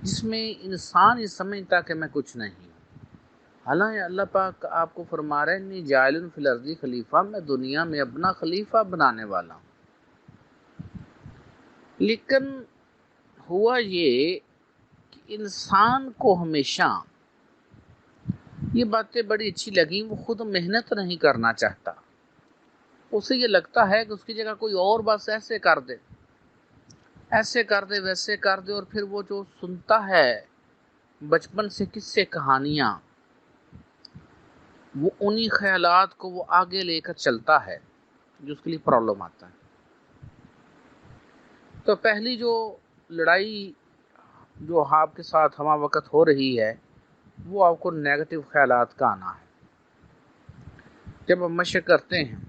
جس میں انسان یہ سمجھتا کہ میں کچھ نہیں ہوں، حالانکہ اللہ پاک آپ کو فرما رہے ہیں انی جاعل فی الارض خلیفہ، میں دنیا میں اپنا خلیفہ بنانے والا ہوں۔ لیکن ہوا یہ کہ انسان کو ہمیشہ یہ باتیں بڑی اچھی لگیں، وہ خود محنت نہیں کرنا چاہتا، اسے یہ لگتا ہے کہ اس کی جگہ کوئی اور بس ایسے کر دے، ایسے کر دے، ویسے کر دے، اور پھر وہ جو سنتا ہے بچپن سے قصے کہانیاں، وہ انہی خیالات کو وہ آگے لے کر چلتا ہے، جو اس کے لیے پرابلم آتا ہے۔ تو پہلی جو لڑائی جو آپ کے ساتھ ہمہ وقت ہو رہی ہے، وہ آپ کو نیگیٹو خیالات کا آنا ہے۔ جب ہم مشق کرتے ہیں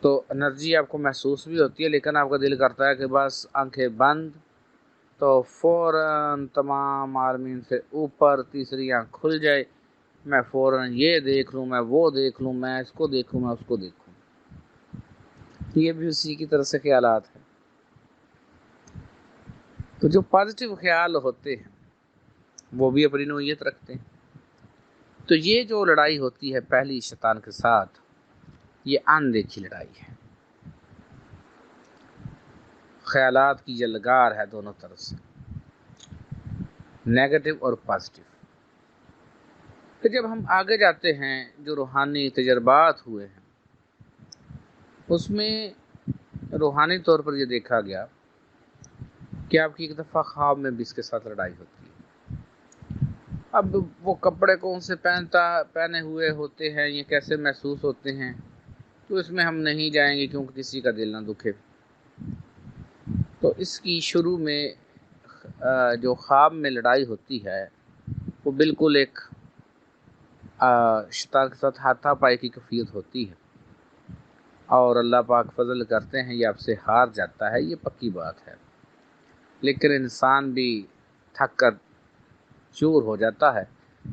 تو انرجی آپ کو محسوس بھی ہوتی ہے، لیکن آپ کا دل کرتا ہے کہ بس آنکھیں بند، تو فوراً تمام عالمین سے اوپر تیسری آنکھ کھل جائے، میں فوراً یہ دیکھ لوں، میں وہ دیکھ لوں، میں اس کو دیکھوں، میں اس کو دیکھوں۔ یہ بھی اسی کی طرح سے خیالات ہیں۔ تو جو پازیٹیو خیال ہوتے ہیں وہ بھی اپنی نوعیت رکھتے ہیں۔ تو یہ جو لڑائی ہوتی ہے پہلی شیطان کے ساتھ، یہ اندیکھی لڑائی ہے، خیالات کی یلغار ہے دونوں طرف سے، نیگیٹو اور پازیٹیو۔ پھر جب ہم آگے جاتے ہیں، جو روحانی تجربات ہوئے ہیں، اس میں روحانی طور پر یہ دیکھا گیا کہ آپ کی ایک دفعہ خواب میں بھی اس کے ساتھ لڑائی ہوتی ہے۔ اب وہ کپڑے کون سے پہنے ہوئے ہوتے ہیں، یہ کیسے محسوس ہوتے ہیں، تو اس میں ہم نہیں جائیں گے کیونکہ کسی کا دل نہ دکھے۔ تو اس کی شروع میں جو خواب میں لڑائی ہوتی ہے، وہ بالکل ایک شیطان کے ساتھ ہاتھا پائی کی کیفیت ہوتی ہے، اور اللہ پاک فضل کرتے ہیں یہ آپ سے ہار جاتا ہے، یہ پکی بات ہے۔ لیکن انسان بھی تھک کر چور ہو جاتا ہے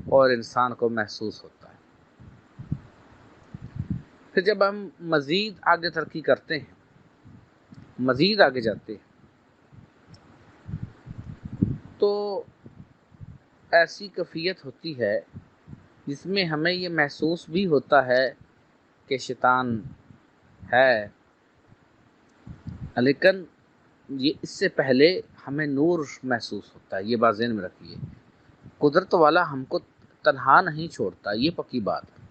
اور انسان کو محسوس ہوتا ہے۔ پھر جب ہم مزید آگے ترقی کرتے ہیں، مزید آگے جاتے ہیں، تو ایسی کیفیت ہوتی ہے جس میں ہمیں یہ محسوس بھی ہوتا ہے کہ شیطان ہے، لیکن یہ اس سے پہلے ہمیں نور محسوس ہوتا ہے۔ یہ بات ذہن میں رکھیے، قدرت والا ہم کو تنہا نہیں چھوڑتا، یہ پکی بات ہے۔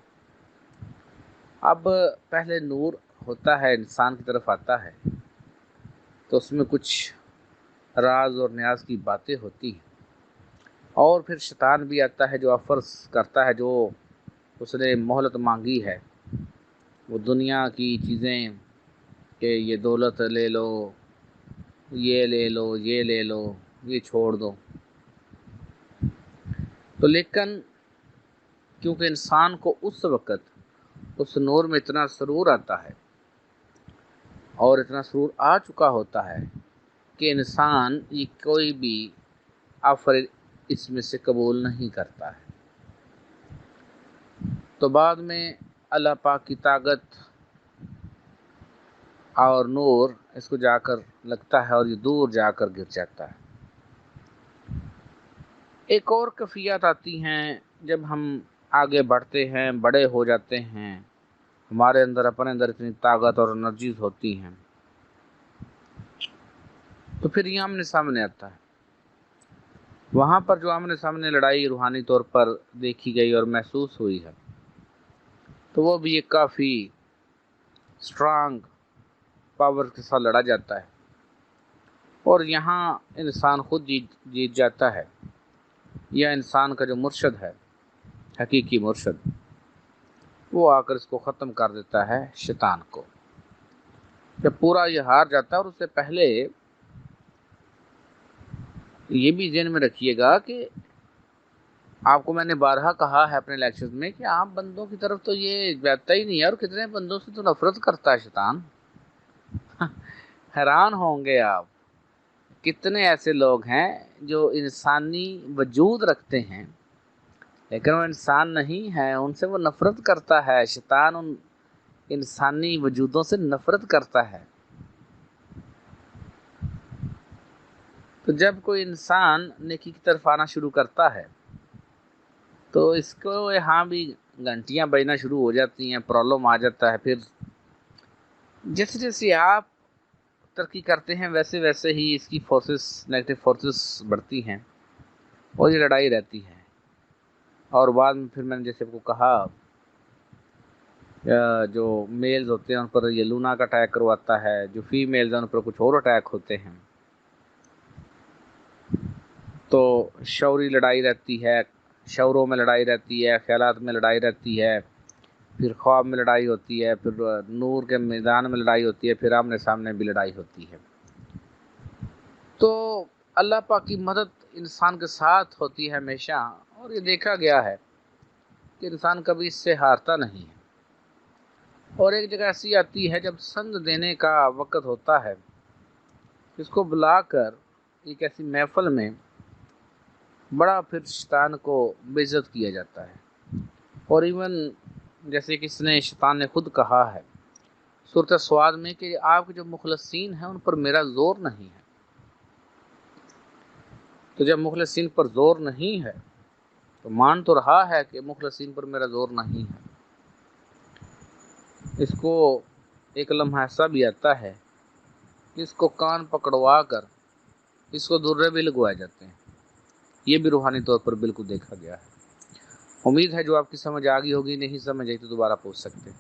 اب پہلے نور ہوتا ہے، انسان کی طرف آتا ہے، تو اس میں کچھ راز اور نیاز کی باتیں ہوتی ہیں، اور پھر شیطان بھی آتا ہے جو آفرز کرتا ہے، جو اس نے مہلت مانگی ہے، وہ دنیا کی چیزیں کہ یہ دولت لے لو، یہ لے لو، یہ لے لو، یہ چھوڑ دو۔ تو لیکن کیونکہ انسان کو اس وقت اس نور میں اتنا سرور آتا ہے اور اتنا سرور آ چکا ہوتا ہے کہ انسان یہ کوئی بھی آفر اس میں سے قبول نہیں کرتا ہے۔ تو بعد میں اللہ پاک کی طاقت اور نور اس کو جا کر لگتا ہے اور یہ دور جا کر گر جاتا ہے۔ ایک اور کیفیت آتی ہیں جب ہم آگے بڑھتے ہیں، بڑے ہو جاتے ہیں، ہمارے اندر اپنے اندر اتنی طاقت اور انرجیز ہوتی ہیں، تو پھر یہ آمنے سامنے آتا ہے۔ وہاں پر جو آمنے سامنے لڑائی روحانی طور پر دیکھی گئی اور محسوس ہوئی ہے، تو وہ بھی ایک کافی اسٹرانگ پاور کے ساتھ لڑا جاتا ہے، اور یہاں انسان خود جیت جاتا ہے، یا انسان کا جو مرشد ہے، حقیقی مرشد، وہ آ کر اس کو ختم کر دیتا ہے، شیطان کو۔ جب پورا یہ ہار جاتا ہے، اور اس سے پہلے یہ بھی ذہن میں رکھیے گا کہ آپ کو میں نے بارہا کہا ہے اپنے لیکچرز میں کہ عام بندوں کی طرف تو یہ جاتا ہی نہیں ہے، اور کتنے بندوں سے تو نفرت کرتا ہے شیطان۔ حیران ہوں گے آپ، کتنے ایسے لوگ ہیں جو انسانی وجود رکھتے ہیں لیکن وہ انسان نہیں ہے، ان سے وہ نفرت کرتا ہے۔ شیطان ان انسانی وجودوں سے نفرت کرتا ہے۔ تو جب کوئی انسان نیکی کی طرف آنا شروع کرتا ہے تو اس کو یہاں بھی گھنٹیاں بجنا شروع ہو جاتی ہیں، پرابلم آ جاتا ہے۔ پھر جیسے جیسے آپ ترقی کرتے ہیں ویسے ویسے ہی اس کی فورسز، نیگیٹو فورسز بڑھتی ہیں اور یہ لڑائی رہتی ہے۔ اور بعد میں پھر میں نے جیسے آپ کو کہا جو میلز ہوتے ہیں ان پر یہ لونا کا اٹیک کرواتا ہے، جو فیمیلز ہیں ان پر کچھ اور اٹیک ہوتے ہیں۔ تو شعوری لڑائی رہتی ہے، شعوروں میں لڑائی رہتی ہے، خیالات میں لڑائی رہتی ہے، پھر خواب میں لڑائی ہوتی ہے، پھر نور کے میدان میں لڑائی ہوتی ہے، پھر آمنے سامنے بھی لڑائی ہوتی ہے۔ تو اللہ پاک کی مدد انسان کے ساتھ ہوتی ہے ہمیشہ، اور یہ دیکھا گیا ہے کہ انسان کبھی اس سے ہارتا نہیں ہے۔ اور ایک جگہ ایسی آتی ہے جب سند دینے کا وقت ہوتا ہے، اس کو بلا کر ایک ایسی محفل میں بڑا پھر شیطان کو بے عزت کیا جاتا ہے۔ اور ایون جیسے کہ اس نے شیطان نے خود کہا ہے سورۃ سواد میں کہ آپ کے جو مخلصین ہیں ان پر میرا زور نہیں ہے۔ تو جب مخلصین پر زور نہیں ہے تو مان تو رہا ہے کہ مخلصین پر میرا زور نہیں ہے۔ اس کو ایک لمحہ ایسا بھی آتا ہے کہ اس کو کان پکڑوا کر اس کو درے بھی لگوائے جاتے ہیں۔ یہ بھی روحانی طور پر بالکل دیکھا گیا ہے۔ امید ہے جو آپ کی سمجھ آ گئی ہوگی، نہیں سمجھ آئی تو دوبارہ پوچھ سکتے ہیں۔